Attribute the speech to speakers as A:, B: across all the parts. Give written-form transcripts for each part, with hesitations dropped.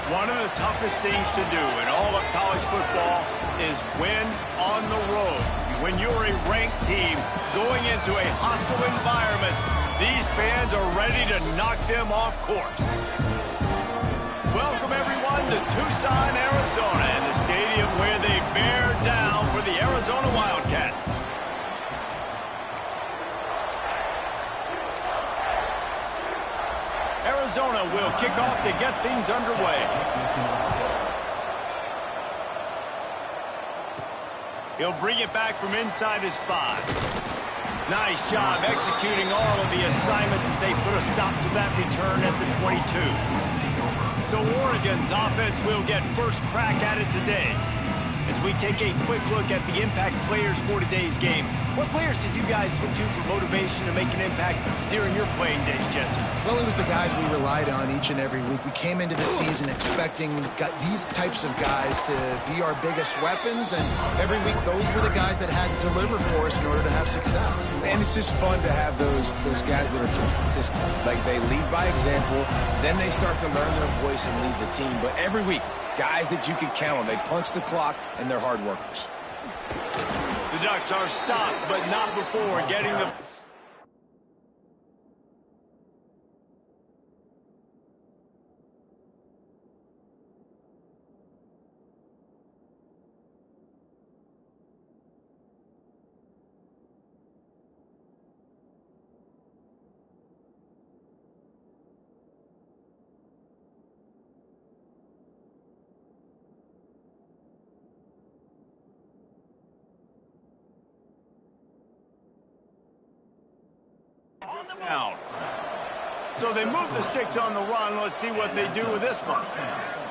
A: One of the toughest things to do in all of college football is win on the road. When you're a ranked team going into a hostile environment, these fans are ready to knock them off course. Welcome, everyone, to Tucson, Arizona, and the stadium where they bear down for the Arizona Wildcats. Arizona will kick off to get things underway. He'll bring it back from inside his 5. Nice job executing all of the assignments as they put a stop to that return at the 22. So Oregon's offense will get first crack at it today. As we take a quick look at the impact players for today's game, what players did you guys look to for motivation to make an impact during your playing days, Jesse?
B: Well, it was the guys we relied on each and every week. We came into the season expecting these types of guys to be our biggest weapons, and every week those were the guys that had to deliver for us in order to have success.
C: And it's just fun to have those guys that are consistent. Like, they lead by example, then they start to learn their voice and lead the team. But every week, guys that you can count on. They punch the clock, and they're hard workers.
A: The Ducks are stopped, but not before getting the... Down. So they move the sticks on the run. Let's see what they do with this one.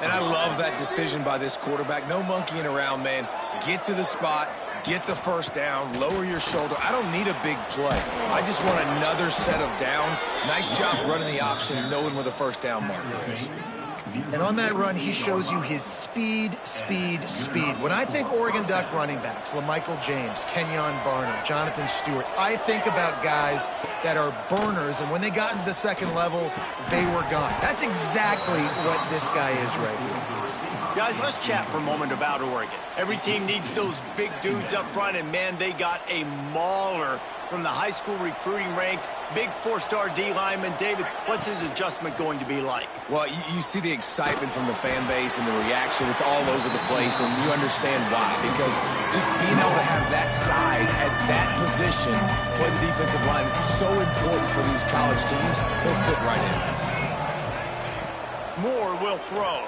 C: And I love that decision by this quarterback. No monkeying around, man. Get to the spot, get the first down, lower your shoulder. I don't need a big play. I just want another set of downs. Nice job running the option, knowing where the first down marker is.
B: And on that run, he shows you his speed. When I think Oregon Duck running backs, LaMichael James, Kenyon Barnum, Jonathan Stewart, I think about guys that are burners, and when they got into the second level, they were gone. That's exactly what this guy is right here.
A: Guys, let's chat for a moment about Oregon. Every team needs those big dudes up front, and, man, they got a mauler from the high school recruiting ranks. Big 4-star D lineman. David, what's his adjustment going to be like?
C: Well, you see the excitement from the fan base and the reaction. It's all over the place, and you understand why. Because just being able to have that size at that position, play the defensive line, is so important for these college teams. He'll fit right in.
A: Moore will throw.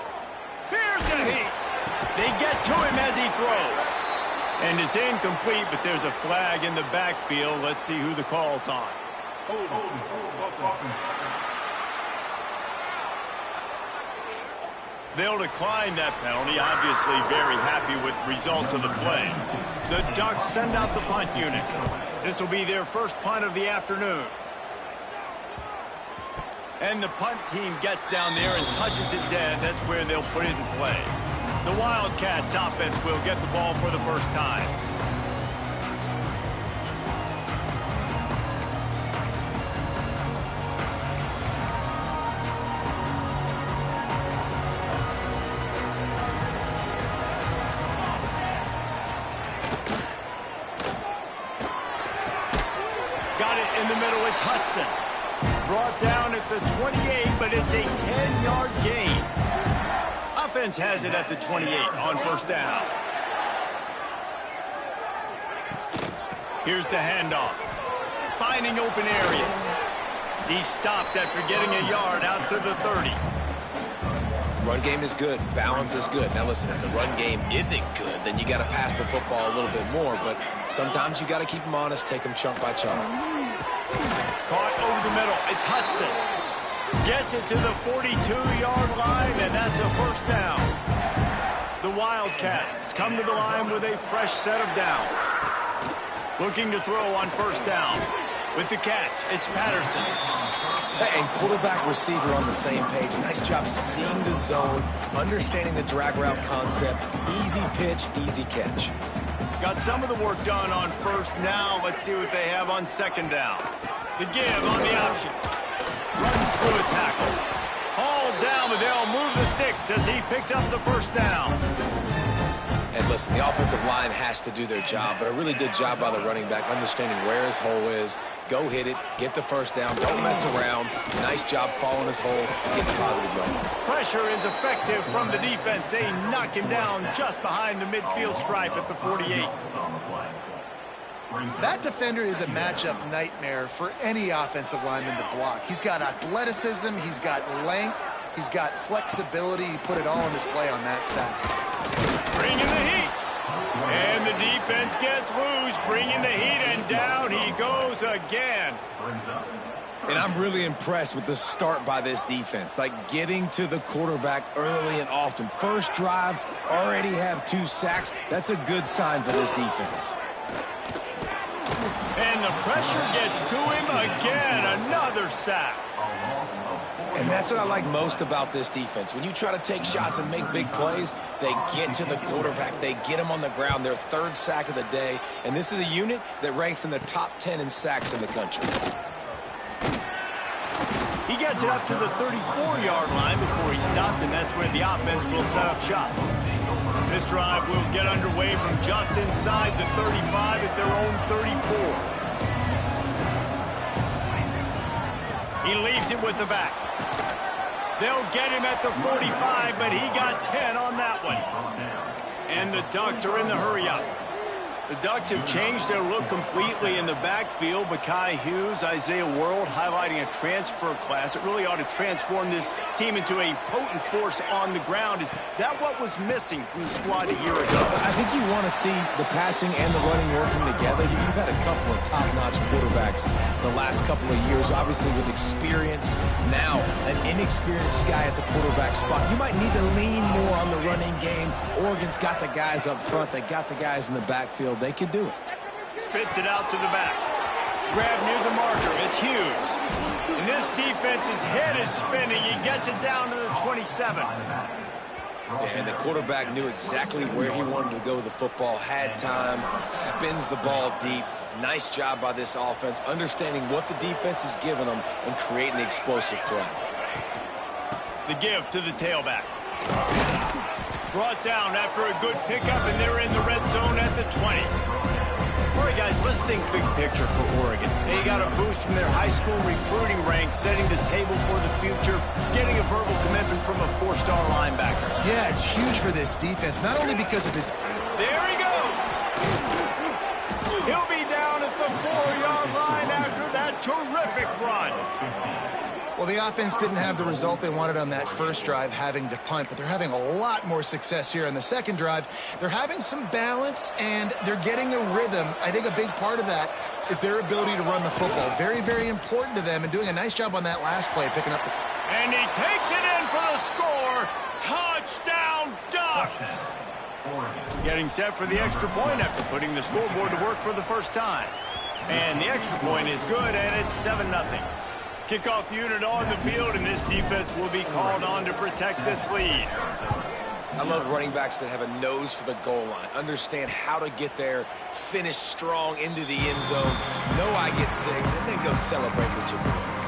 A: Here's a heat. They get to him as he throws. And it's incomplete, but there's a flag in the backfield. Let's see who the call's on. They'll decline that penalty. Obviously very happy with the results of the play. The Ducks send out the punt unit. This will be their first punt of the afternoon. And the punt team gets down there and touches it dead. That's where they'll put it in play. The Wildcats offense will get the ball for the first time. Got it in the middle. It's Hudson. Brought down at the 28, but it's a 10-yard gain. Offense has it at the 28 on first down. Here's the handoff. Finding open areas. He stopped after getting a yard out to the 30.
C: Run game is good. Balance is good. Now listen, if the run game isn't good, then you got to pass the football a little bit more. But sometimes you got to keep them honest, take them chunk by chunk.
A: Caught over the middle. It's Hudson. Gets it to the 42-yard line, and that's a first down. The Wildcats come to the line with a fresh set of downs. Looking to throw on first down. With the catch, it's Patterson.
C: And quarterback receiver on the same page. Nice job seeing the zone, understanding the drag route concept. Easy pitch, easy catch.
A: Got some of the work done on first. Now let's see what they have on second down. The give on the option. Runs through a tackle. Hauled down, but they'll move the sticks 6 as he picks up the first down.
C: And listen, the offensive line has to do their job, but a really good job by the running back, understanding where his hole is. Go hit it, get the first down, don't mess around. Nice job following his hole and getting positive yards.
A: Pressure is effective from the defense. They knock him down just behind the midfield stripe at the 48.
B: That defender is a matchup nightmare for any offensive lineman to block. He's got athleticism, he's got length, he's got flexibility. He put it all on display on that sack.
A: Bringing the heat. And the defense gets loose, bringing the heat, and down he goes again.
C: And I'm really impressed with the start by this defense, like getting to the quarterback early and often. First drive, already have 2 sacks. That's a good sign for this defense.
A: And the pressure gets to him again, another sack.
C: And that's what I like most about this defense. When you try to take shots and make big plays, they get to the quarterback. They get him on the ground, their 3rd sack of the day. And this is a unit that ranks in the top 10 in sacks in the country.
A: He gets it up to the 34-yard line before he stopped, and that's where the offense will set up shop. This drive will get underway from just inside the 35 at their own 34. He leaves it with the back. They'll get him at the 45, but he got 10 on that one. And the Ducks are in the hurry-up. The Ducks have changed their look completely in the backfield. Mekhi Hughes, Isaiah World highlighting a transfer class. It really ought to transform this team into a potent force on the ground. Is that what was missing from the squad a year ago?
C: I think you want to see the passing and the running working together. You've had a couple of top-notch quarterbacks the last couple of years, obviously with experience. Now, an inexperienced guy at the quarterback spot. You might need to lean more on the running game. Oregon's got the guys up front. They got the guys in the backfield. They can do it.
A: Spits it out to the back. Grab near the marker. It's Hughes. And this defense's head is spinning. He gets it down to the 27.
C: And the quarterback knew exactly where he wanted to go with the football, had time, spins the ball deep. Nice job by this offense, understanding what the defense is giving them and creating the explosive play.
A: The give to the tailback. Brought down after a good pickup, and they're in the red zone at the 20. All right, guys, let's think big picture for Oregon. They got a boost from their high school recruiting ranks, setting the table for the future, getting a verbal commitment from a 4-star linebacker.
B: Yeah, it's huge for this defense, not only because of his...
A: There he goes! He'll be down at the 4-yard line after that terrific run.
B: Well, the offense didn't have the result they wanted on that first drive, having to punt, but they're having a lot more success here on the second drive. They're having some balance, and they're getting a rhythm. I think a big part of that is their ability to run the football. Very, very important to them, and doing a nice job on that last play, picking up the...
A: And he takes it in for the score. Touchdown, Ducks! Getting set for the extra point after putting the scoreboard to work for the first time. And the extra point is good, and it's 7-0. Kickoff unit on the field, and this defense will be called on to protect this lead.
C: I love running backs that have a nose for the goal line, understand how to get there, finish strong into the end zone, know I get 6, and then go celebrate with your boys.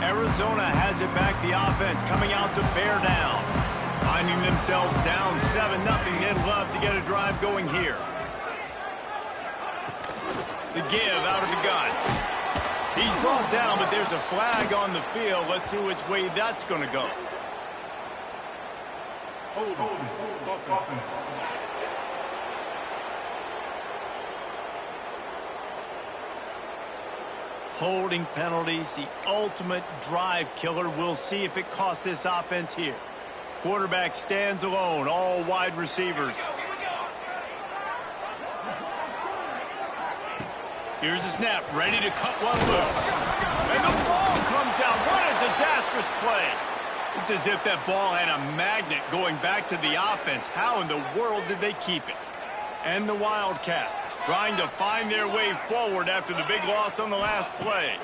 A: Arizona has it back, the offense coming out to bear down. Finding themselves down 7-0, they'd love to get a drive going here. The give out of the gun. He's brought down, but there's a flag on the field. Let's see which way that's going to go. Holding penalties, the ultimate drive killer. We'll see if it costs this offense here. Quarterback stands alone, all wide receivers. Here's the snap, ready to cut one loose. And the ball comes out. What a disastrous play. It's as if that ball had a magnet going back to the offense. How in the world did they keep it? And the Wildcats trying to find their way forward after the big loss on the last play.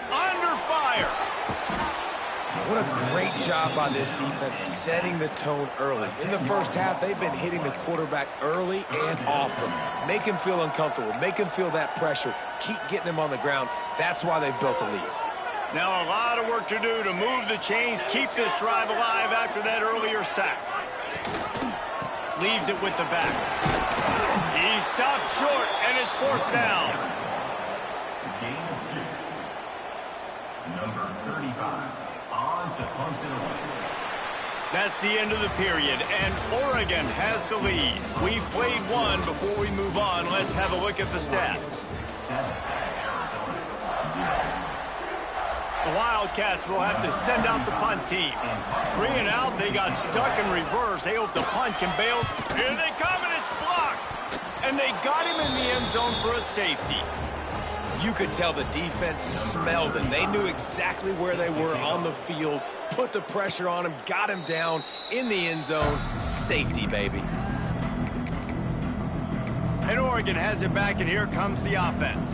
A: Under fire.
C: What a great job by this defense setting the tone early. In the first half, they've been hitting the quarterback early and often. Make him feel uncomfortable. Make him feel that pressure. Keep getting him on the ground. That's why they've built a lead.
A: Now a lot of work to do to move the chains, keep this drive alive after that earlier sack. Leaves it with the back. He stopped short, and it's 4th down.
D: Gain of 2. Number 35. On to punt it away.
A: That's the end of the period, and Oregon has the lead. We've played one. Before we move on, let's have a look at the stats.
D: 7. Arizona. 0.
A: The Wildcats will have to send out the punt team. 3 and out, they got stuck in reverse. They hope the punt can bail. Here they come, and it's blocked. And they got him in the end zone for a safety.
C: You could tell the defense smelled it. They knew exactly where they were on the field, put the pressure on him, got him down in the end zone. Safety, baby.
A: And Oregon has it back, and here comes the offense.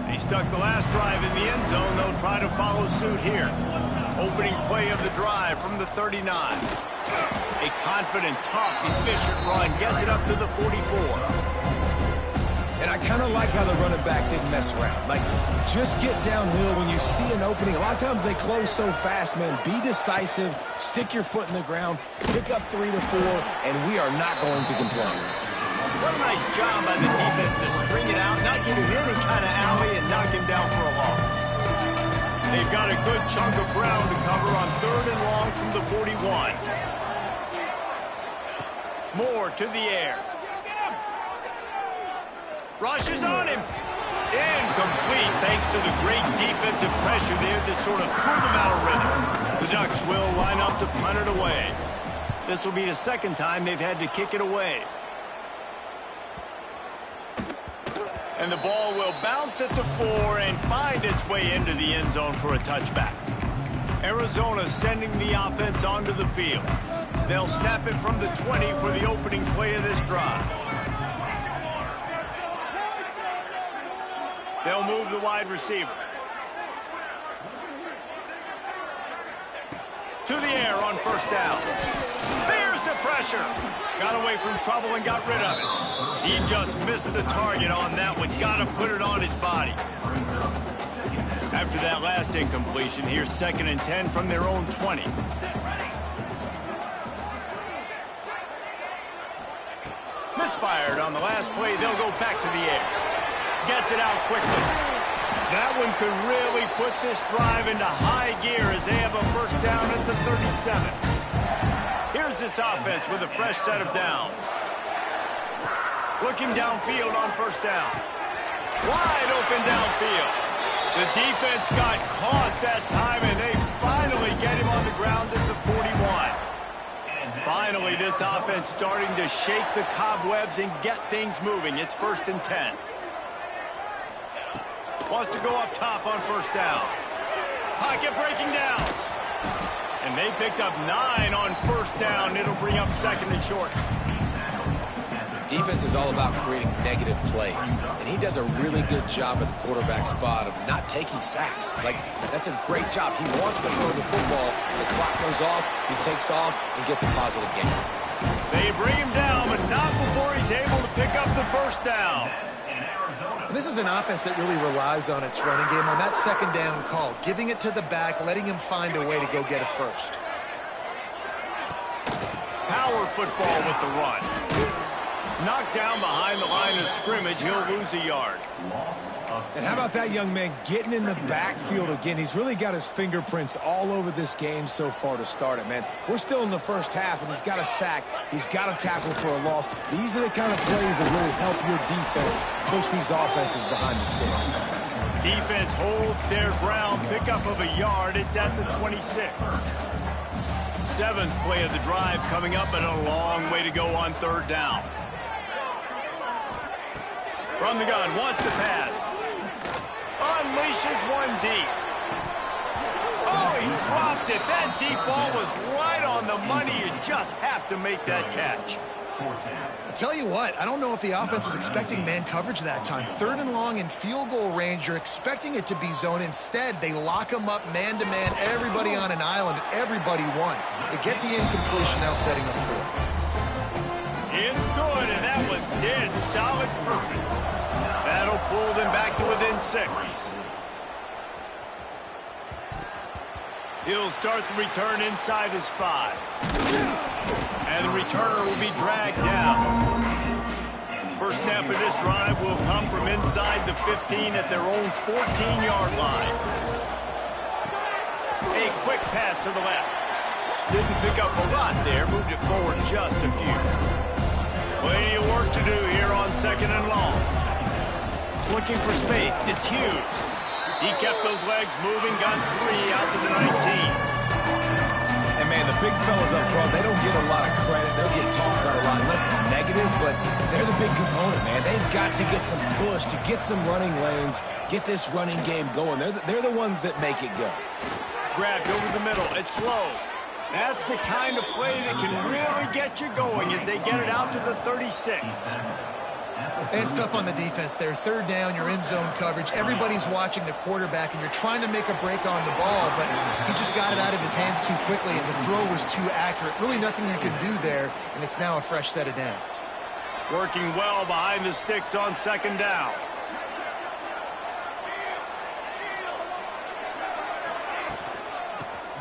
A: They stuck the last drive in the end zone. They'll try to follow suit here. Opening play of the drive from the 39. A confident, tough, efficient run gets it up to the 44.
C: And I kind of like how the running back didn't mess around. Like, just get downhill when you see an opening. A lot of times they close so fast, man. Be decisive, stick your foot in the ground, pick up 3 to 4, and we are not going to complain.
A: What a nice job by the defense to string it out, not give him any kind of alley, and knock him down for a loss. They've got a good chunk of ground to cover on 3rd and long from the 41. Moore to the air. Rushes on him. Incomplete thanks to the great defensive pressure there that sort of threw them out of rhythm. The Ducks will line up to punt it away. This will be the 2nd time they've had to kick it away. And the ball will bounce at the 4 and find its way into the end zone for a touchback. Arizona sending the offense onto the field. They'll snap it from the 20 for the opening play of this drive. They'll move the wide receiver. To the air on 1st down. There's the pressure. Got away from trouble and got rid of it. He just missed the target on that one. Got to put it on his body. After that last incompletion, here's 2nd and 10 from their own 20. Misfired on the last play. They'll go back to the air. Gets it out quickly. That one could really put this drive into high gear as they have a 1st down at the 37. Here's this offense with a fresh set of downs. Looking downfield on 1st down. Wide open downfield. The defense got caught that time, and they finally get him on the ground at the 41. Finally, this offense starting to shake the cobwebs and get things moving. It's 1st and 10. Wants to go up top on 1st down. Pocket breaking down. And they picked up 9 on 1st down. It'll bring up 2nd and short.
C: Defense is all about creating negative plays, and he does a really good job at the quarterback spot of not taking sacks. Like, that's a great job. He wants to throw the football. The clock goes off, he takes off, and gets a positive gain.
A: They bring him down, but not before he's able to pick up the 1st down.
B: And this is an offense that really relies on its running game on that 2nd down call, giving it to the back, letting him find a way to go get a 1st.
A: Power football with the run. Knocked down behind the line of scrimmage, he'll lose a yard.
C: And how about that young man getting in the backfield again? He's really got his fingerprints all over this game so far to start it, man. We're still in the 1st half, and he's got a sack. He's got a tackle for a loss. These are the kind of plays that really help your defense push these offenses behind the sticks.
A: Defense holds their ground, pickup of a yard. It's at the 26. 7th play of the drive coming up, and a long way to go on 3rd down. From the gun, wants to pass. Unleashes one deep. Oh, he dropped it. That deep ball was right on the money. You just have to make that catch.
B: I'll tell you what, I don't know if the offense was expecting man coverage that time. 3rd and long in field goal range, you're expecting it to be zone. Instead, they lock them up man-to-man, everybody on an island, everybody won. They get the incompletion, now setting up 4th.
A: It's good, and that was dead solid perfect. That'll pull them back to within 6. He'll start the return inside his 5. And the returner will be dragged down. First snap of this drive will come from inside the 15 at their own 14-yard line. A quick pass to the left. Didn't pick up a lot there, moved it forward just a few. Plenty of work to do here on 2nd and long. Looking for space, it's Hughes. He kept those legs moving, got 3 out to the 19.
C: And, man, the big fellas up front, they don't get a lot of credit. They'll get talked about a lot unless it's negative, but they're the big component, man. They've got to get some push, to get some running lanes, get this running game going. They're the ones that make it go.
A: Grabbed over the middle. It's low. That's the kind of play that can really get you going as they get it out to the 36.
B: It's tough on the defense there. 3rd down, you're in zone coverage. Everybody's watching the quarterback, and you're trying to make a break on the ball, but he just got it out of his hands too quickly, and the throw was too accurate. Really nothing you can do there, and it's now a fresh set of downs.
A: Working well behind the sticks on 2nd down.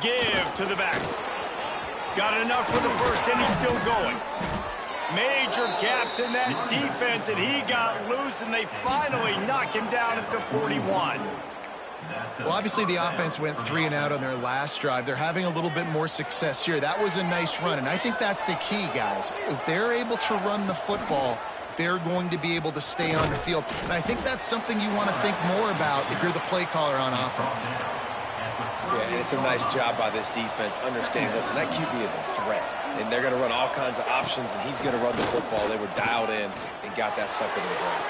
A: Give to the back. Got enough for the first, and he's still going. Major gaps in that defense, and he got loose, and they finally knock him down at the 41.
B: Well, obviously the offense went 3 and out on their last drive. They're having a little bit more success here. That was a nice run, and I think that's the key, guys. If they're able to run the football, they're going to be able to stay on the field. And I think that's something you want to think more about if you're the play caller on offense.
C: Yeah, and it's a nice job by this defense. Understand, listen, that QB is a threat. And they're going to run all kinds of options, and he's going to run the football. They were dialed in and got that sucker to the ground.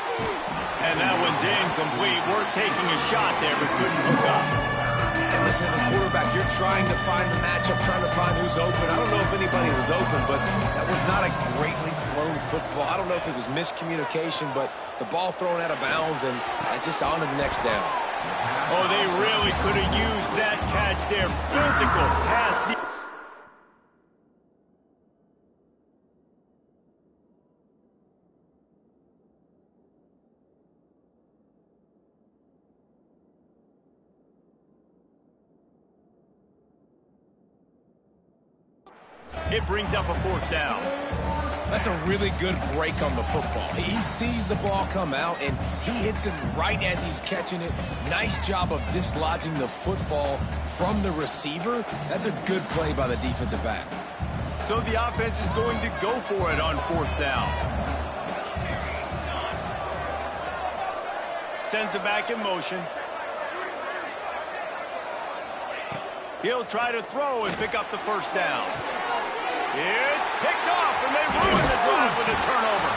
A: And that one's incomplete. We're taking a shot there, but couldn't hook up.
C: And listen, as a quarterback, you're trying to find the matchup, trying to find who's open. I don't know if anybody was open, but that was not a greatly thrown football. I don't know if it was miscommunication, but the ball thrown out of bounds and just on to the next down.
A: Oh, they really could have used that catch there. Physical pass. It brings up a 4th down.
C: That's a really good break on the football. He sees the ball come out, and he hits it right as he's catching it. Nice job of dislodging the football from the receiver. That's a good play by the defensive back.
A: So the offense is going to go for it on 4th down. Sends it back in motion. He'll try to throw and pick up the 1st down. It's picked off, and they ruin the drive with a turnover.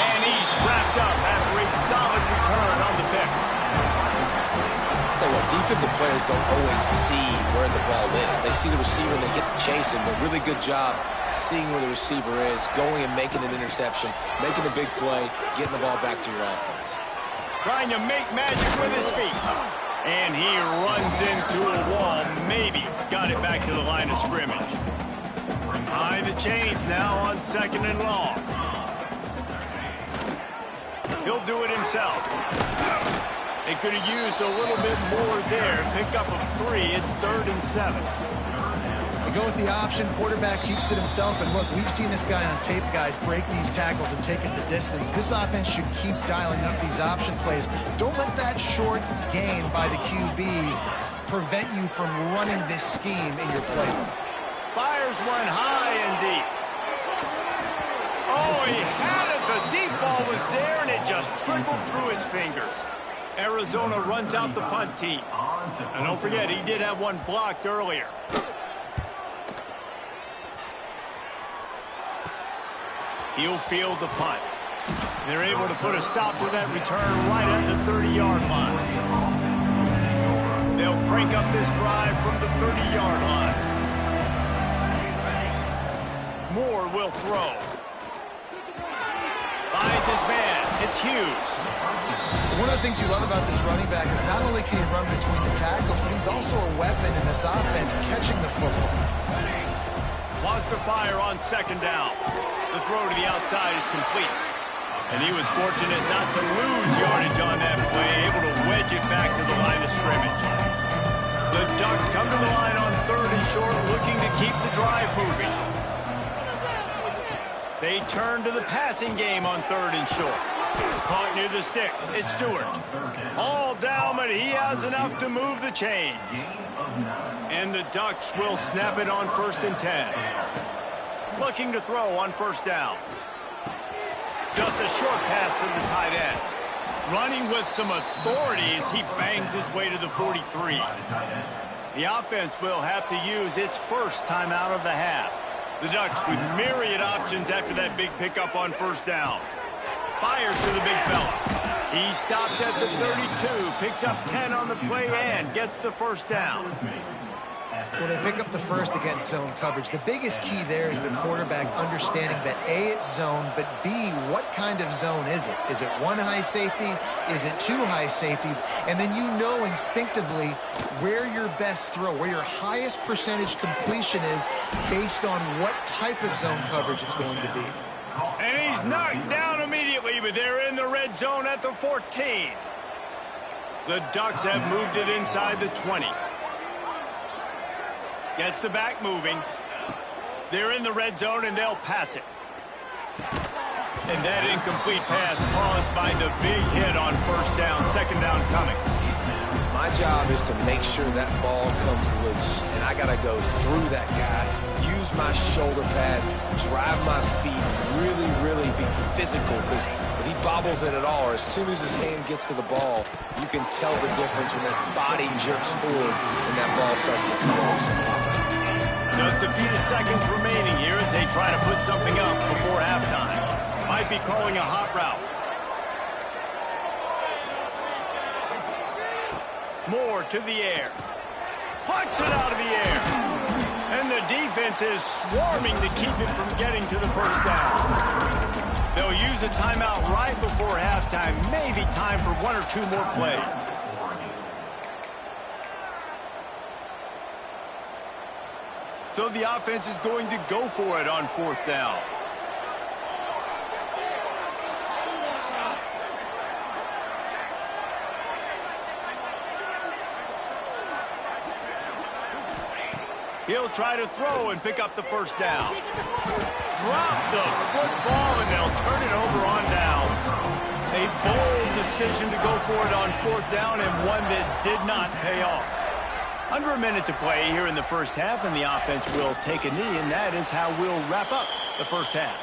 A: And he's wrapped up after a solid return on the pick.
C: Tell you what, defensive players don't always see where the ball is. They see the receiver, and they get to chase him. But really good job seeing where the receiver is, going and making an interception, making a big play, getting the ball back to your offense.
A: Trying to make magic with his feet. And he runs into a wall. Maybe got it back to the line of scrimmage. Behind the chains now on 2nd and long. He'll do it himself. They could have used a little bit more there. Pick up of 3. It's 3rd and 7.
B: They go with the option. Quarterback keeps it himself. And look, we've seen this guy on tape, guys, break these tackles and take it the distance. This offense should keep dialing up these option plays. Don't let that short gain by the QB prevent you from running this scheme in your playbook.
A: Fires one high and deep. Oh, he had it. The deep ball was there, and it just trickled through his fingers. Arizona runs out the punt team. And don't forget, he did have one blocked earlier. He'll field the punt. They're able to put a stop to that return right at the 30-yard line. They'll crank up this drive from the 30-yard line. Moore will throw. Finds his man. It's Hughes.
B: One of the things you love about this running back is not only can he run between the tackles, but he's also a weapon in this offense, catching the football.
A: Wants to fire on 2nd down. The throw to the outside is complete. And he was fortunate not to lose yardage on that play, able to wedge it back to the line of scrimmage. The Ducks come to the line on 3rd short, looking to keep the drive moving. They turn to the passing game on 3rd and short. Caught near the sticks. It's Stewart. All down, but he has enough to move the chains. And the Ducks will snap it on 1st and 10. Looking to throw on 1st down. Just a short pass to the tight end. Running with some authority as he bangs his way to the 43. The offense will have to use its first timeout of the half. The Ducks with myriad options after that big pickup on 1st down. Fires to the big fella. He stopped at the 32, picks up 10 on the play and gets the 1st down.
B: Well, they pick up the first against zone coverage. The biggest key there is the quarterback understanding that A, it's zone, but B, what kind of zone is it? Is it 1 high safety? Is it 2 high safeties? And then you know instinctively where your best throw, where your highest percentage completion is based on what type of zone coverage it's going to be.
A: And he's knocked down immediately, but they're in the red zone at the 14. The Ducks have moved it inside the 20. Gets the back moving. They're in the red zone, and they'll pass it. And that incomplete pass caused by the big hit on 1st down, 2nd down coming.
C: My job is to make sure that ball comes loose, and I got to go through that guy, use my shoulder pad, drive my feet, really be physical, because if he bobbles it at all, or as soon as his hand gets to the ball, you can tell the difference when that body jerks forward and that ball starts to come loose and pop out.
A: Just a few seconds remaining here as they try to put something up before halftime. Might be calling a hot route. Moore to the air. Puts it out of the air. And the defense is swarming to keep it from getting to the 1st down. They'll use a timeout right before halftime. Maybe time for 1 or 2 more plays. So the offense is going to go for it on 4th down. He'll try to throw and pick up the 1st down. Drop the football, and they'll turn it over on downs. A bold decision to go for it on 4th down, and one that did not pay off. Under a minute to play here in the 1st half, and the offense will take a knee, and that is how we'll wrap up the 1st half.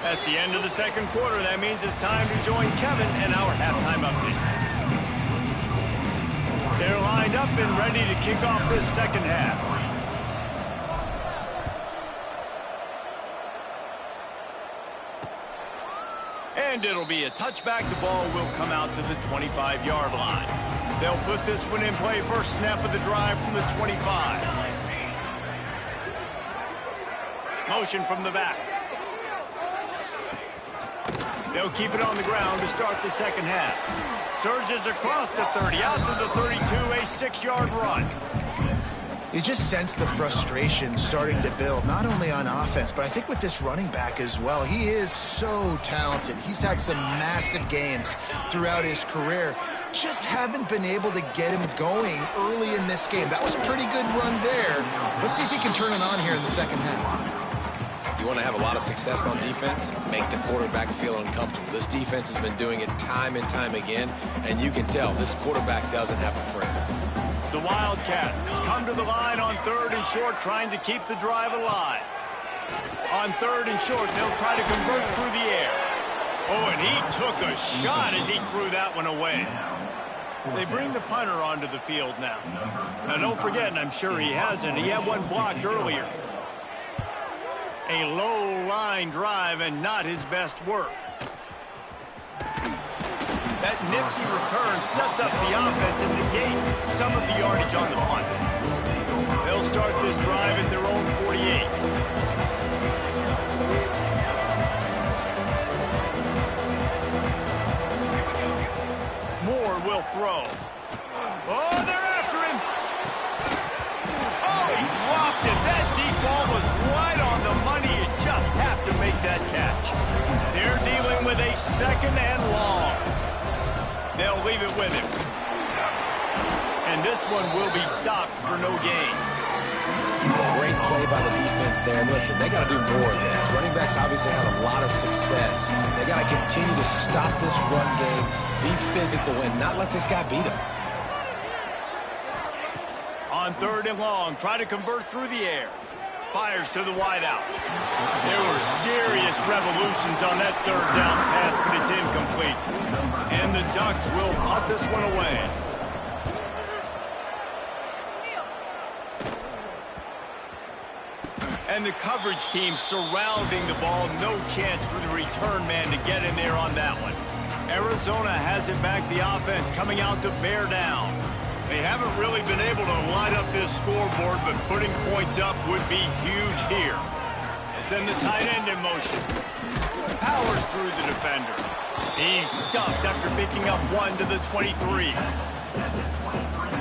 A: That's the end of the 2nd quarter. That means it's time to join Kevin and our halftime update. They're lined up and ready to kick off this 2nd half. And it'll be a touchback. The ball will come out to the 25-yard line. They'll put this one in play. First snap of the drive from the 25. Motion from the back. They'll keep it on the ground to start the 2nd half. Surges across the 30, out to the 32, a 6-yard run.
B: You just sense the frustration starting to build, not only on offense, but I think with this running back as well. He is so talented. He's had some massive games throughout his career. Just haven't been able to get him going early in this game. That was a pretty good run there. Let's see if he can turn it on here in the 2nd half.
C: You want to have a lot of success on defense? Make the quarterback feel uncomfortable. This defense has been doing it time and time again, and you can tell this quarterback doesn't have a prayer.
A: The Wildcats come to the line on 3rd and short, trying to keep the drive alive. On 3rd and short, they'll try to convert through the air. Oh, and he took a shot as he threw that one away. They bring the punter onto the field now. Now, don't forget, and I'm sure he hasn't, he had one blocked earlier. A low line drive and not his best work. That nifty return sets up the offense and negates some of the yardage on the punt. They'll start this drive at their own 48. Moore will throw. Oh, they're after him. Oh, he dropped it. That deep ball was right on the money. You just have to make that catch. They're dealing with a 2nd and long. They'll leave it with him. And this one will be stopped for no gain.
C: Great play by the defense there. And listen, they got to do more of this. Running backs obviously have a lot of success. They got to continue to stop this run game, be physical, and not let this guy beat them.
A: On 3rd and long, try to convert through the air. Fires to the wideout. There were serious revolutions on that 3rd down pass, but it's incomplete. And the Ducks will punt this one away. And the coverage team surrounding the ball. No chance for the return man to get in there on that one. Arizona has it back. The offense coming out to bear down. They haven't really been able to light up this scoreboard, but putting points up would be huge here. They send the tight end in motion. Powers through the defender. He's stuffed after picking up 1 to the 23.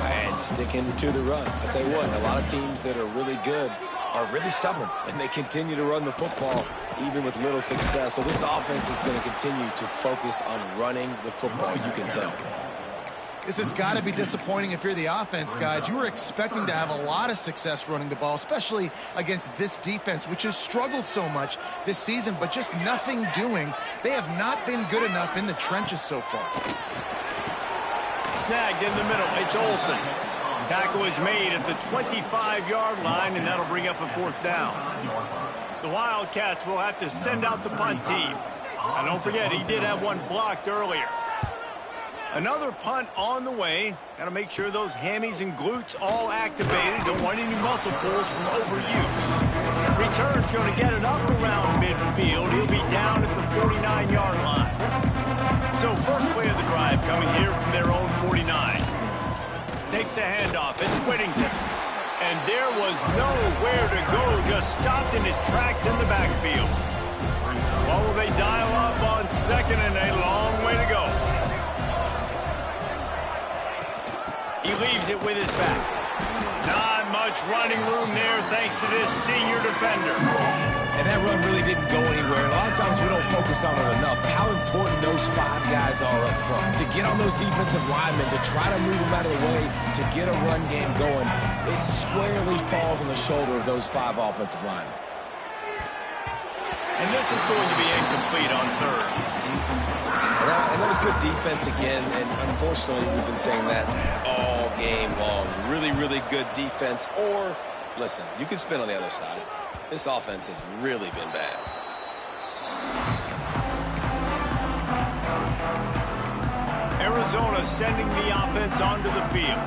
C: And sticking to the run. I'll tell you what, a lot of teams that are really good are really stubborn, and they continue to run the football even with little success. So this offense is going to continue to focus on running the football, you can tell.
B: This has got to be disappointing if you're the offense, guys. You were expecting to have a lot of success running the ball, especially against this defense, which has struggled so much this season, but just nothing doing. They have not been good enough in the trenches so far.
A: Snagged in the middle. It's Olsen. Tackle is made at the 25-yard line, and that'll bring up a 4th down. The Wildcats will have to send out the punt team. And don't forget, he did have one blocked earlier. Another punt on the way. Got to make sure those hammies and glutes all activated. Don't want any muscle pulls from overuse. Return's going to get it up around midfield. He'll be down at the 49-yard line. So first play of the drive coming here from their own 49. Takes the handoff. It's Whittington. And there was nowhere to go. Just stopped in his tracks in the backfield. What will they dial up on 2nd and a long way to go? He leaves it with his back. Not much running room there thanks to this senior defender.
C: And that run really didn't go anywhere. A lot of times we don't focus on it enough. How important those 5 guys are up front. To get on those defensive linemen, to try to move them out of the way, to get a run game going, it squarely falls on the shoulder of those 5 offensive linemen.
A: And this is going to be incomplete on 3rd.
C: And that was good defense again, and unfortunately we've been saying that all game long. Really, really good defense. Or, listen, you can spin on the other side. This offense has really been bad.
A: Arizona sending the offense onto the field.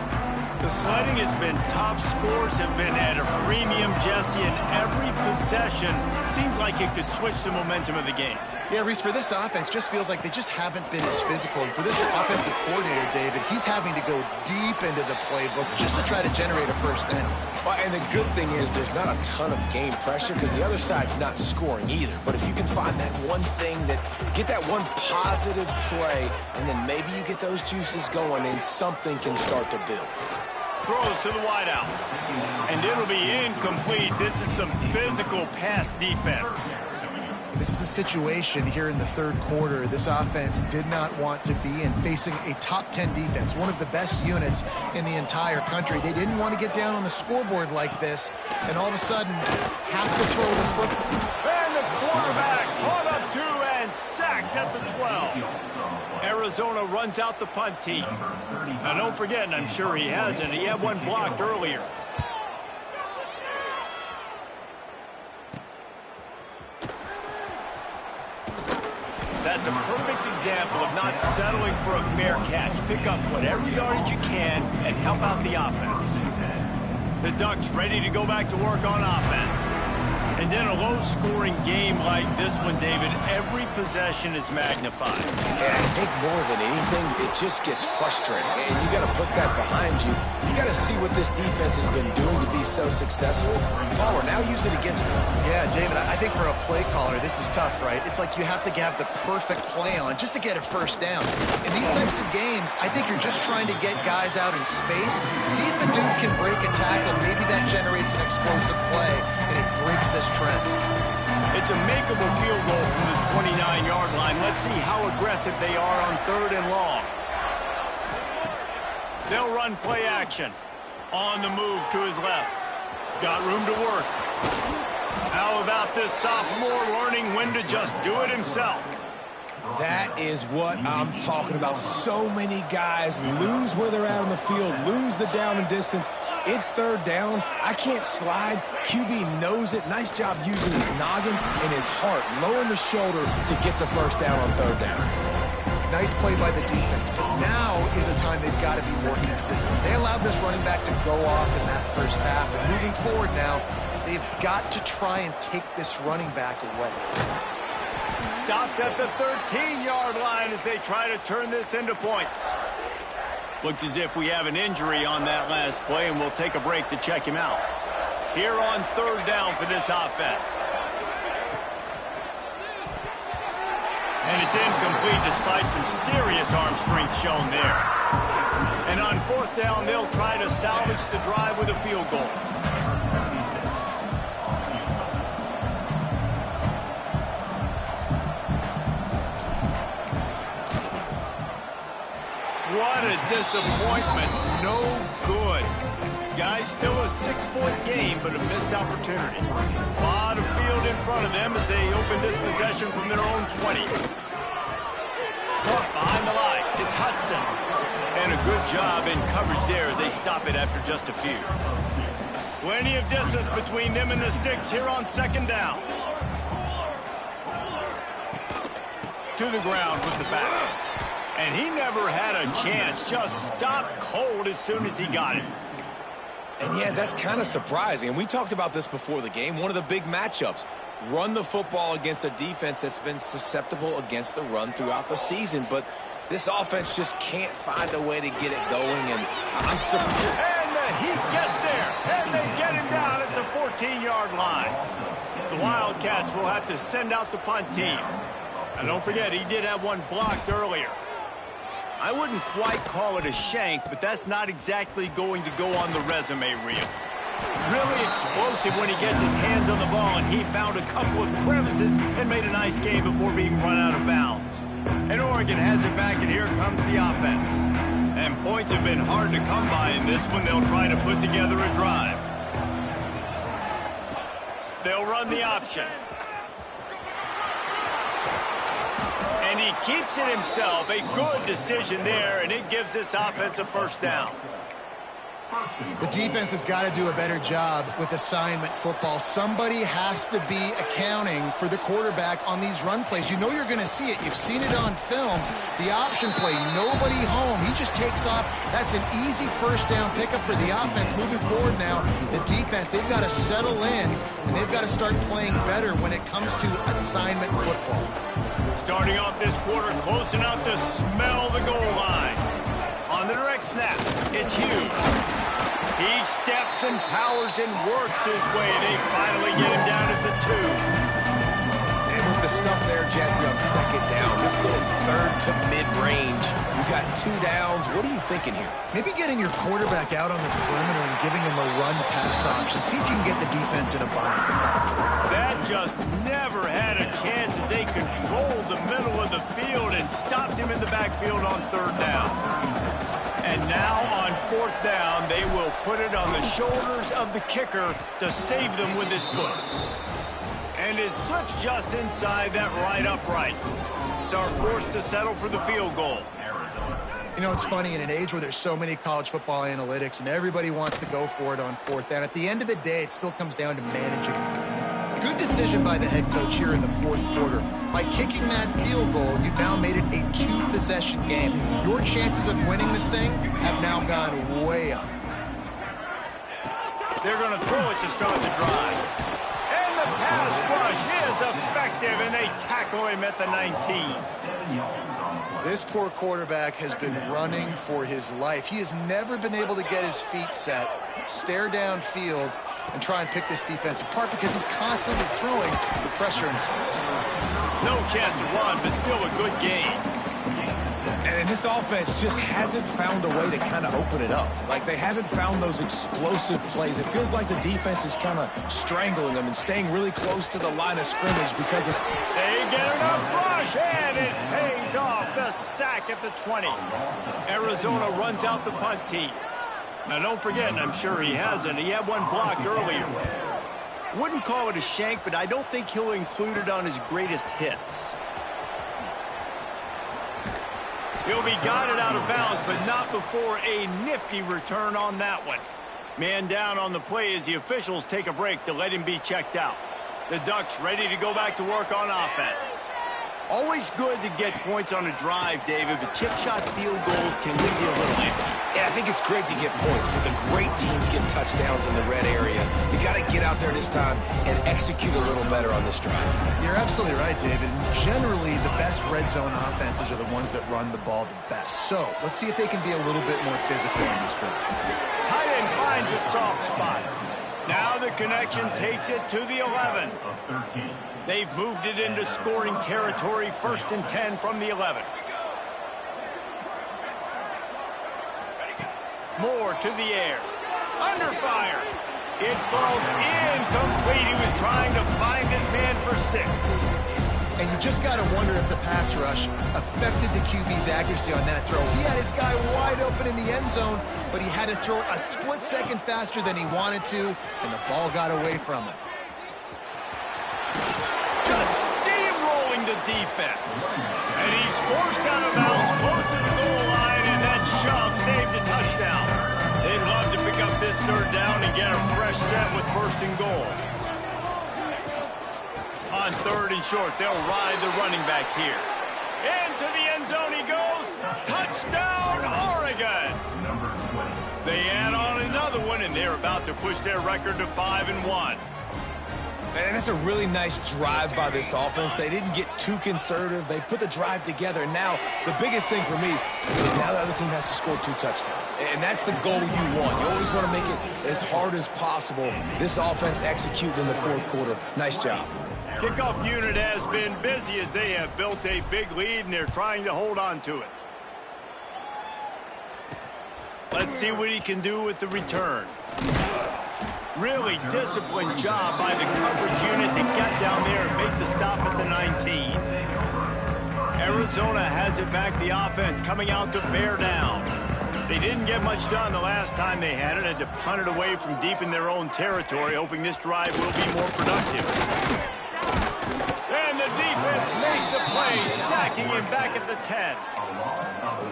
A: The sledding has been tough. Scores have been at a premium, Jesse, and every possession seems like it could switch the momentum of the game.
B: Yeah, Reese, for this offense, just feels like they just haven't been as physical. And for this offensive coordinator, David, he's having to go deep into the playbook just to try to generate a 1st down.
C: Well, and the good thing is there's not a ton of game pressure because the other side's not scoring either. But if you can find that one thing, get that one positive play, and then maybe you get those juices going and something can start to build.
A: Throws to the wideout. And it'll be incomplete. This is some physical pass defense.
B: This is a situation here in the 3rd quarter this offense did not want to be in, facing a top 10 defense, one of the best units in the entire country. They didn't want to get down on the scoreboard like this, and all of a sudden have to throw the football.
A: And the quarterback caught up to and sacked at the 12. Arizona runs out the punt team. Now don't forget, and I'm sure he hasn't, he had one blocked earlier. That's a perfect example of not settling for a fair catch. Pick up whatever yardage you can and help out the offense. The Ducks ready to go back to work on offense. And in a low-scoring game like this one, David, every possession is magnified.
C: And I think more than anything, it just gets frustrating. And you got to put that behind you. You got to see what this defense has been doing to be so successful. Caller, now use it against them.
B: Yeah, David, I think for a play caller, this is tough, right? It's like you have to have the perfect play on just to get a 1st down. In these types of games, I think you're just trying to get guys out in space, see if the dude can break a tackle. Maybe that generates an explosive play, and it breaks this trend.
A: It's a makeable field goal from the 29-yard line. Let's see how aggressive they are on 3rd and long. They'll run play action. On the move to his left. Got room to work. How about this sophomore learning when to just do it himself?
C: That is what I'm talking about. So many guys lose where they're at on the field, lose the down and distance. It's third down. I can't slide. QB knows it. Nice job using his noggin and his heart, lowering the shoulder to get the first down on third down.
B: Nice play by the defense, but now is a time they've got to be more consistent. They allowed this running back to go off in that first half, and moving forward now, they've got to try and take this running back away.
A: Stopped at the 13-yard line as they try to turn this into points. Looks as if we have an injury on that last play, and we'll take a break to check him out. Here on third down for this offense. And it's incomplete despite some serious arm strength shown there. And on fourth down, they'll try to salvage the drive with a field goal. What a disappointment. No good. Guys, still a 6-point game, but a missed opportunity. A lot of field in front of them as they open this possession from their own 20. Caught behind the line. It's Hudson. And a good job in coverage there as they stop it after just a few. Plenty of distance between them and the sticks here on second down. To the ground with the back. And he never had a chance. Just stopped cold as soon as he got it.
C: And yeah, that's kind of surprising. And we talked about this before the game. One of the big matchups. Run the football against a defense that's been susceptible against the run throughout the season. But this offense just can't find a way to get it going. And I'm surprised.
A: And the heat gets there. And they get him down at the 14-yard line. The Wildcats will have to send out the punt team. And don't forget, he did have one blocked earlier. I wouldn't quite call it a shank, but that's not exactly going to go on the resume reel. Really explosive when he gets his hands on the ball, and he found a couple of crevices and made a nice game before being run out of bounds. And Oregon has it back, and here comes the offense. And points have been hard to come by in this one. They'll try to put together a drive. They'll run the option. And he keeps it himself. A good decision there, and it gives this offense a first down.
B: The defense has got to do a better job with assignment football. Somebody has to be accounting for the quarterback on these run plays. You know you're going to see it. You've seen it on film. The option play, nobody home. He just takes off. That's an easy first down pickup for the offense. Moving forward now, the defense, they've got to settle in, and they've got to start playing better when it comes to assignment football.
A: Starting off this quarter close enough to smell the goal line. On the direct snap, it's huge. He steps and powers and works his way. They finally get him down at the 2.
C: And with the stuff there, Jesse, on second down, this little third to mid-range, you got 2 downs. What are you thinking here?
B: Maybe getting your quarterback out on the perimeter and giving him a run-pass option. See if you can get the defense in a bind.
A: That just never had a chance as they controlled the middle of the field and stopped him in the backfield on third down. And now on fourth down, they will put it on the shoulders of the kicker to save them with his foot. And it slips just inside that right upright. It's our forced to settle for the field goal.
B: You know, it's funny, in an age where there's so many college football analytics and everybody wants to go for it on fourth down, at the end of the day, it still comes down to managing. Good decision by the head coach here in the fourth quarter. By kicking that field goal, you've now made it a 2-possession game. Your chances of winning this thing have now gone way up.
A: They're going to throw it to start the drive. And the pass rush is effective, and they tackle him at the 19.
B: This poor quarterback has been running for his life. He has never been able to get his feet set, stare downfield, and try and pick this defense apart because he's constantly throwing the pressure in his face.
A: No chance to run, but still a good game.
C: And this offense just hasn't found a way to kind of open it up. Like, they haven't found those explosive plays. It feels like the defense is kind of strangling them and staying really close to the line of scrimmage because of...
A: They get enough rush, and it pays picks off the sack at the 20. Arizona runs out the punt team. Now, don't forget, and I'm sure he hasn't, he had one blocked earlier. Wouldn't call it a shank, but I don't think he'll include it on his greatest hits. He'll be guided out of bounds, but not before a nifty return on that one. Man down on the play as the officials take a break to let him be checked out. The Ducks ready to go back to work on offense. Always good to get points on a drive, David, but chip shot field goals can leave you a little empty.
C: Yeah, I think it's great to get points, but the great teams get touchdowns in the red area. You got to get out there this time and execute a little better on this drive.
B: You're absolutely right, David. Generally, the best red zone offenses are the ones that run the ball the best. So let's see if they can be a little bit more physical in this drive.
A: Tight end finds a soft spot. Now the connection takes it to the 11. They've moved it into scoring territory, 1st and 10 from the 11. Moore to the air. Under fire. It falls incomplete. He was trying to find his man for 6.
B: And you just got to wonder if the pass rush affected the QB's accuracy on that throw. He had his guy wide open in the end zone, but he had to throw it a split second faster than he wanted to, and the ball got away from him.
A: Just steamrolling the defense. And he's forced out of bounds close to the goal line, and that shove saved a touchdown. They'd love to pick up this 3rd down and get a fresh set with 1st and goal. On 3rd and short, they'll ride the running back here. Into the end zone he goes. Touchdown, Oregon! They add on another one, and they're about to push their record to 5-1.
C: And that's a really nice drive by this offense. They didn't get too conservative. They put the drive together. And now, the biggest thing for me is now the other team has to score 2 touchdowns. And that's the goal you want. You always want to make it as hard as possible. This offense executed in the 4th quarter. Nice job.
A: Kickoff unit has been busy as they have built a big lead, and they're trying to hold on to it. Let's see what he can do with the return. Really disciplined job by the coverage unit to get down there and make the stop at the 19. Arizona has it back, the offense coming out to bear down. They didn't get much done the last time they had it, had to punt it away from deep in their own territory, hoping this drive will be more productive. And the defense makes a play, sacking him back at the 10.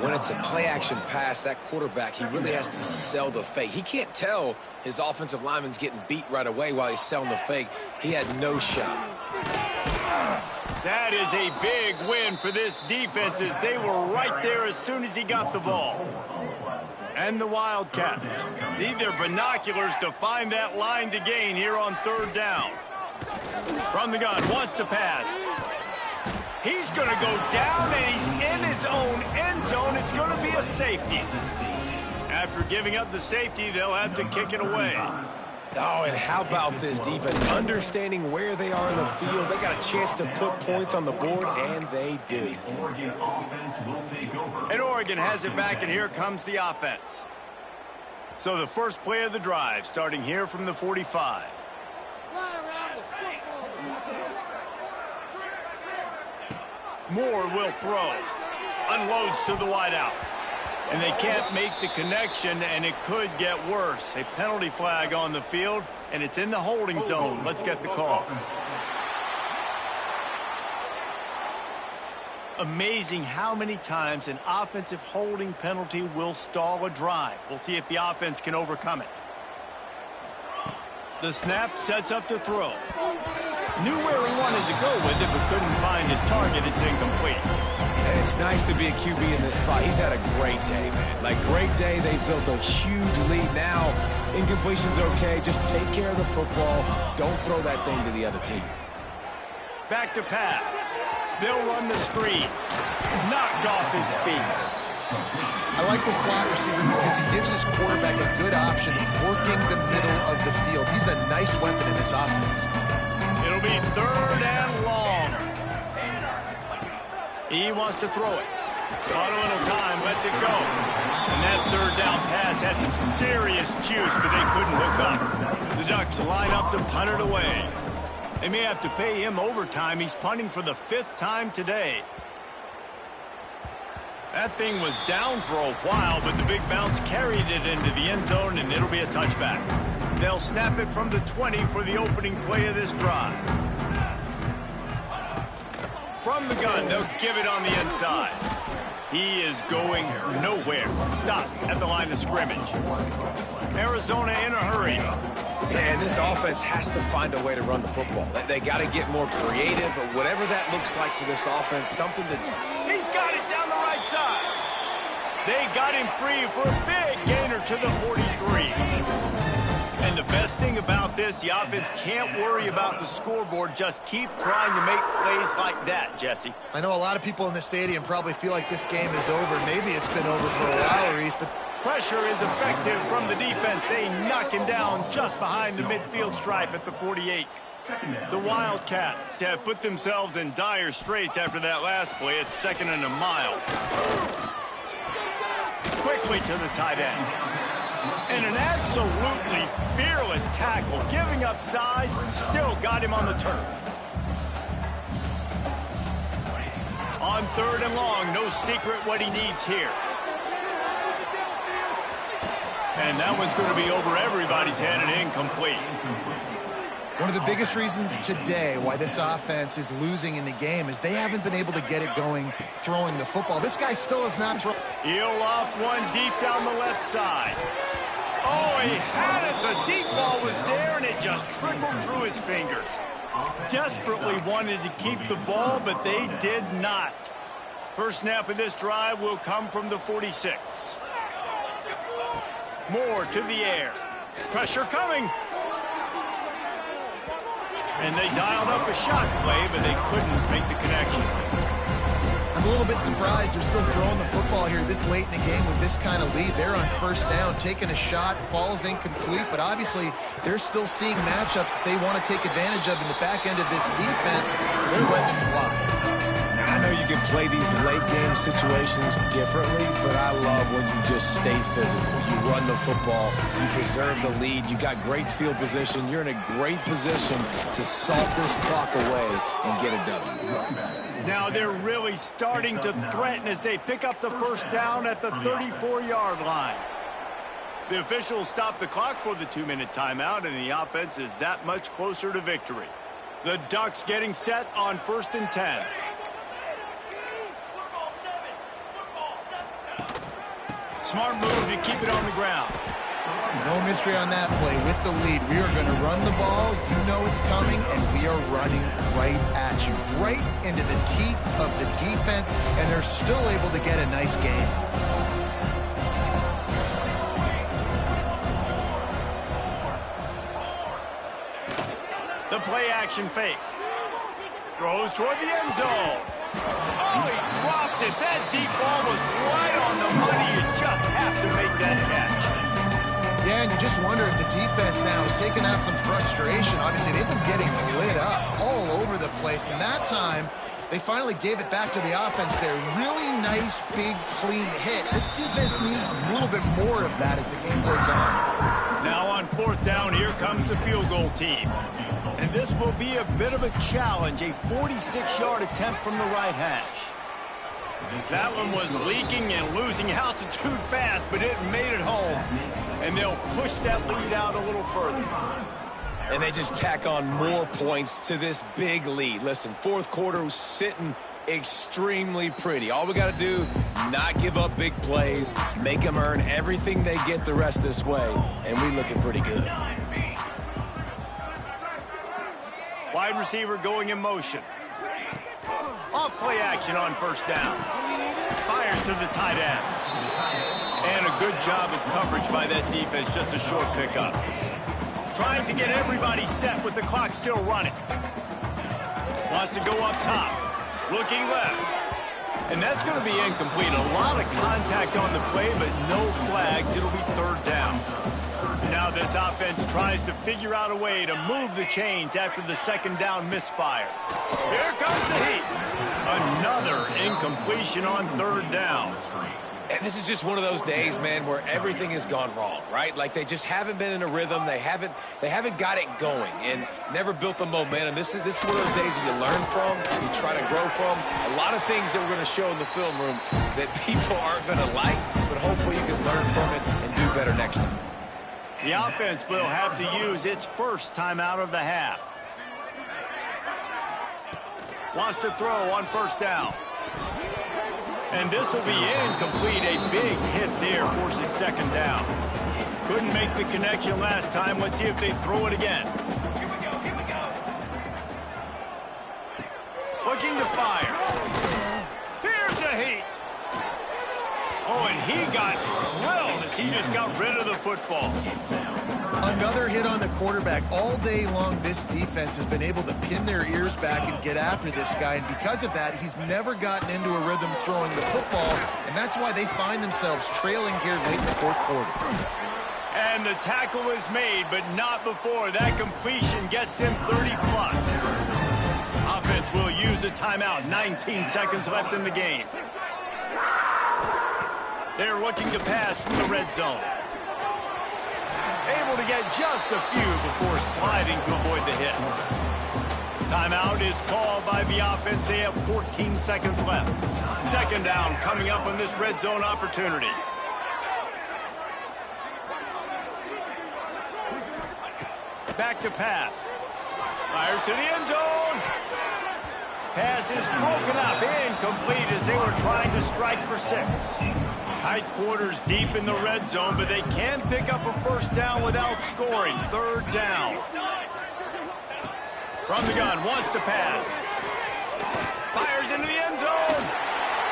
C: When it's a play-action pass, that quarterback, he really has to sell the fake. He can't tell his offensive lineman's getting beat right away while he's selling the fake. He had no shot.
A: That is a big win for this defense as they were right there as soon as he got the ball. And the Wildcats need their binoculars to find that line to gain here on 3rd down. From the gun, wants to pass. He's going to go down, and he's in his own end zone. It's going to be a safety. After giving up the safety, they'll have to kick it away.
C: Oh, and how about this defense? Understanding where they are in the field. They got a chance to put points on the board, and they do.
A: And Oregon has it back, and here comes the offense. So the first play of the drive, starting here from the 45. Moore will throw. Unloads to the wideout. And they can't make the connection, and it could get worse. A penalty flag on the field, and it's in the holding zone. Let's get the call. Amazing how many times an offensive holding penalty will stall a drive. We'll see if the offense can overcome it. The snap sets up the throw. Knew where he wanted to go with it, but couldn't find his target. It's incomplete.
C: And it's nice to be a QB in this spot. He's had a great day, man. Like, great day. They've built a huge lead now. Incompletion's okay. Just take care of the football. Don't throw that thing to the other team.
A: Back to pass. They'll run the screen. Knocked off his feet.
B: I like the slot receiver because he gives his quarterback a good option working the middle of the field. He's a nice weapon in this offense.
A: It'll be 3rd and long. He wants to throw it. Caught a little time, lets it go. And that 3rd down pass had some serious juice, but they couldn't hook up. The Ducks line up to punt it away. They may have to pay him overtime. He's punting for the 5th time today. That thing was down for a while, but the big bounce carried it into the end zone, and it'll be a touchback. They'll snap it from the 20 for the opening play of this drive. From the gun, they'll give it on the inside. He is going nowhere. Stop at the line of scrimmage. Arizona in a hurry.
C: And this offense has to find a way to run the football. They got to get more creative, but whatever that looks like for this offense, something that...
A: He's got it down the right side. They got him free for a big gainer to the 43. And the best thing about this, the offense can't worry about the scoreboard. Just keep trying to make plays like that, Jesse.
B: I know a lot of people in the stadium probably feel like this game is over. Maybe it's been over for a while, Reese, but...
A: Pressure is effective from the defense. They knock him down just behind the midfield stripe at the 48. The Wildcats have put themselves in dire straits after that last play. It's 2nd and a mile. Quickly to the tight end. And an absolutely fearless tackle, giving up size, still got him on the turf. On 3rd and long, no secret what he needs here. And that one's going to be over everybody's head and incomplete.
B: One of the biggest reasons today why this offense is losing in the game is they haven't been able to get it going throwing the football. This guy still has not thrown.
A: He'll loft one deep down the left side. Oh, he had it. The deep ball was there, and it just trickled through his fingers. Desperately wanted to keep the ball, but they did not. First snap of this drive will come from the 46. Moore to the air. Pressure coming. And they dialed up a shot play, but they couldn't make the connection.
B: I'm a little bit surprised they're still throwing the football here this late in the game with this kind of lead. They're on 1st down, taking a shot, falls incomplete, but obviously they're still seeing matchups that they want to take advantage of in the back end of this defense, so they're letting it fly.
C: I know you can play these late game situations differently, but I love when you just stay physical. You run the football, you preserve the lead, you got great field position, you're in a great position to salt this clock away and get a W.
A: Now they're really starting to threaten as they pick up the 1st down at the 34-yard line. The officials stop the clock for the 2-minute timeout, and the offense is that much closer to victory. The Ducks getting set on 1st and 10. Smart move to keep it on the ground.
B: No mystery on that play. With the lead, we are going to run the ball. You know it's coming, and we are running right at you, right into the teeth of the defense, and they're still able to get a nice game.
A: The play action fake. Throws toward the end zone. Oh, he dropped it. That deep ball was right on the money. You just have to make that catch.
B: Yeah, and you just wonder if the defense now is taking out some frustration. Obviously, they've been getting lit up all over the place. And that time, they finally gave it back to the offense there. Really nice, big, clean hit. This defense needs a little bit more of that as the game goes on.
A: Now on 4th down, here comes the field goal team. And this will be a bit of a challenge, a 46-yard attempt from the right hash. That one was leaking and losing altitude fast, but it made it home. And they'll push that lead out a little further.
C: And they just tack on more points to this big lead. Listen, 4th quarter was sitting extremely pretty. All we got to do, not give up big plays, make them earn everything they get the rest this way, and we looking pretty good.
A: Wide receiver going in motion. Off play action on 1st down. Fires to the tight end. And a good job of coverage by that defense, just a short pickup. Trying to get everybody set with the clock still running. Wants to go up top. Looking left. And that's going to be incomplete. A lot of contact on the play, but no flags. It'll be 3rd down. Now this offense tries to figure out a way to move the chains after the 2nd down misfire. Here comes the heat. Another incompletion on 3rd down.
C: And this is just one of those days, man, where everything has gone wrong, right? Like they just haven't been in a rhythm. They haven't got it going and never built the momentum. This is one of those days that you learn from, you try to grow from. A lot of things that we're going to show in the film room that people aren't going to like, but hopefully you can learn from it and do better next time.
A: The offense will have to use its first timeout of the half. Wants to throw on first down. And this will be incomplete. A big hit there forces second down. Couldn't make the connection last time. Let's see if they throw it again.
D: Here we go.
A: Looking to fire. Here's a heat. Oh, and he got drilled as he just got rid of the football.
B: Another hit on the quarterback. All day long, this defense has been able to pin their ears back and get after this guy. And because of that, he's never gotten into a rhythm throwing the football. And that's why they find themselves trailing here late in the fourth quarter.
A: And the tackle is made, but not before that completion gets him 30-plus. Offense will use a timeout. 19 seconds left in the game. They're looking to pass from the red zone. Able to get just a few before sliding to avoid the hit. Timeout is called by the offense. They have 14 seconds left. Second down coming up on this red zone opportunity. Back to pass. Fires to the end zone. Pass is broken up, incomplete as they were trying to strike for 6. Tight quarters deep in the red zone, but they can pick up a first down without scoring. Third down. From the gun, wants to pass. Fires into the end zone.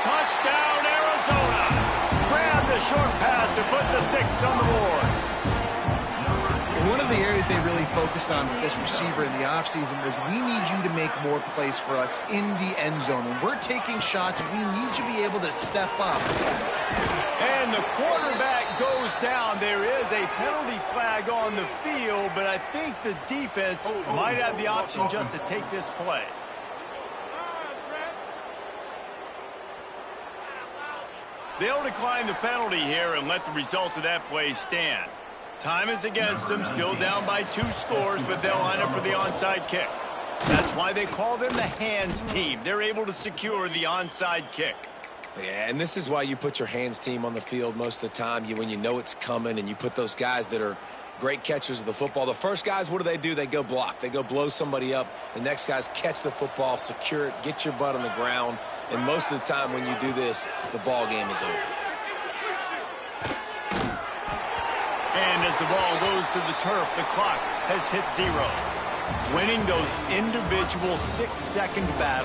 A: Touchdown, Arizona. Grab the short pass to put the 6 on the board.
B: One of the areas they really focused on with this receiver in the offseason was we need you to make more plays for us in the end zone. When we're taking shots, we need you to be able to step up.
A: And the quarterback goes down. There is a penalty flag on the field, but I think the defense might have the option just to take this play. They'll decline the penalty here and let the result of that play stand. Time is against them, still down by 2 scores, but they'll line up for the onside kick. That's why they call them the hands team. They're able to secure the onside kick.
C: Yeah, and this is why you put your hands team on the field most of the time. When you know it's coming and you put those guys that are great catchers of the football. The first guys, what do? They go block. They go blow somebody up. The next guys catch the football, secure it, get your butt on the ground. And most of the time when you do this, the ball game is over.
A: And as the ball goes to the turf, the clock has hit 0. Winning those individual 6-second battles